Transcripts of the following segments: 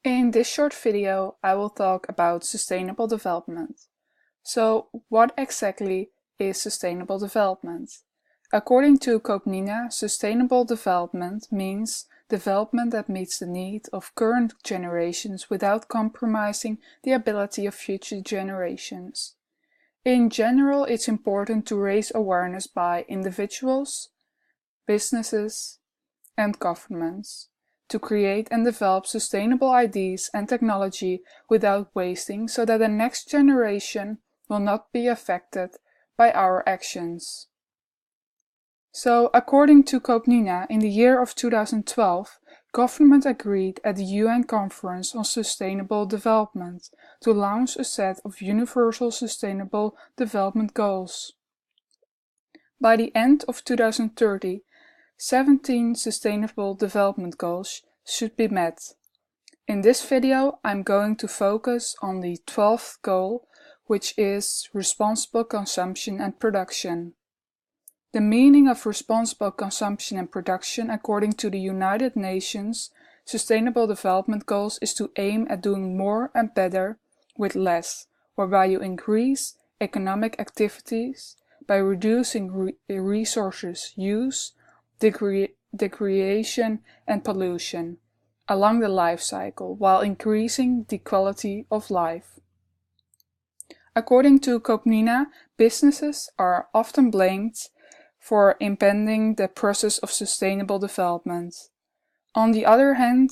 In this short video, I will talk about sustainable development. So, what exactly is sustainable development? According to Koopnina, sustainable development means development that meets the need of current generations without compromising the ability of future generations. In general, it's important to raise awareness by individuals, businesses, and governments to create and develop sustainable ideas and technology without wasting, so that the next generation will not be affected by our actions. So, according to Koopnina, in the year of 2012, government agreed at the UN Conference on Sustainable Development to launch a set of universal sustainable development goals. By the end of 2030, 17 Sustainable Development Goals should be met. In this video, I'm going to focus on the 12th goal, which is responsible consumption and production. The meaning of responsible consumption and production, according to the United Nations Sustainable Development Goals, is to aim at doing more and better with less, whereby you increase economic activities by reducing resources use, degradation and pollution along the life cycle, while increasing the quality of life. According to Koopnina, businesses are often blamed for impeding the process of sustainable development. On the other hand,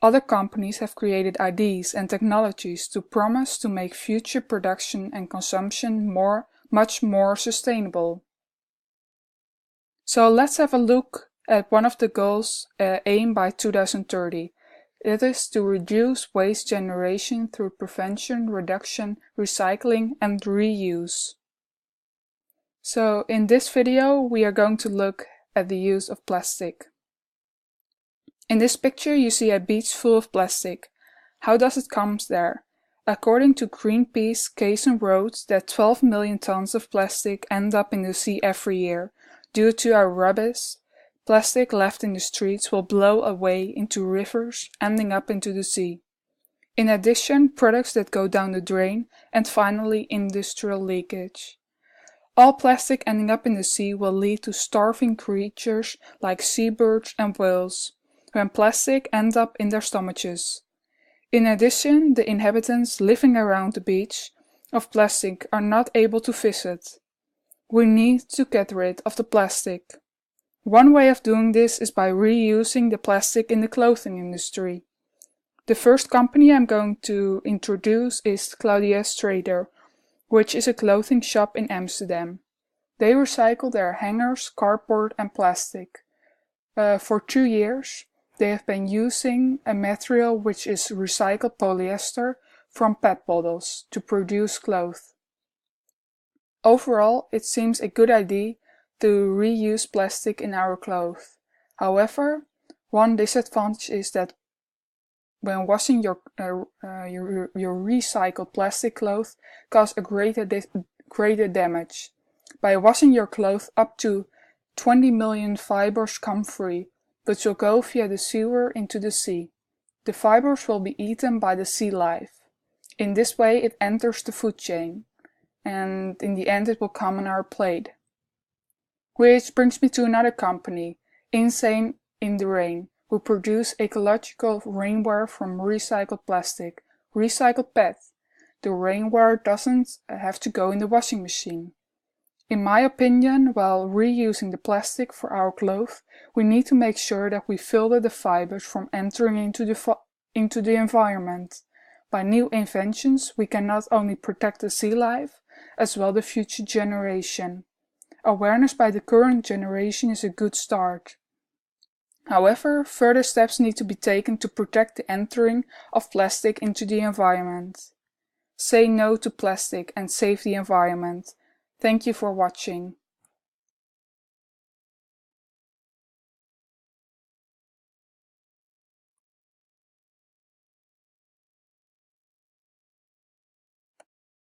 other companies have created ideas and technologies to promise to make future production and consumption much more sustainable. So let's have a look at one of the goals aimed by 2030. It is to reduce waste generation through prevention, reduction, recycling and reuse. So in this video we are going to look at the use of plastic. In this picture you see a beach full of plastic. How does it come there? According to Greenpeace, Kaysen wrote that 12 million tons of plastic end up in the sea every year. Due to our rubbish, plastic left in the streets will blow away into rivers, ending up into the sea. In addition, products that go down the drain, and finally industrial leakage. All plastic ending up in the sea will lead to starving creatures like seabirds and whales, when plastic ends up in their stomachs. In addition, the inhabitants living around the beach of plastic are not able to visit. We need to get rid of the plastic. One way of doing this is by reusing the plastic in the clothing industry. The first company I'm going to introduce is Claudia's Trader, which is a clothing shop in Amsterdam. They recycle their hangers, cardboard and plastic. For 2 years, they have been using a material which is recycled polyester from PET bottles to produce clothes. Overall, it seems a good idea to reuse plastic in our clothes. However, one disadvantage is that when washing your recycled plastic clothes cause a greater damage. By washing your clothes, up to 20 million fibers come free, which will go via the sewer into the sea. The fibers will be eaten by the sea life. In this way it enters the food chain, and in the end it will come on our plate. Which brings me to another company, Insane in the Rain, who produce ecological rainwear from recycled plastic, recycled PET. The rainwear doesn't have to go in the washing machine. In my opinion, while reusing the plastic for our clothes, we need to make sure that we filter the fibers from entering into the environment. By new inventions, we can not only protect the sea life, as well the future generation. Awareness by the current generation is a good start. However, further steps need to be taken to protect the entering of plastic into the environment. Say no to plastic and save the environment. Thank you for watching.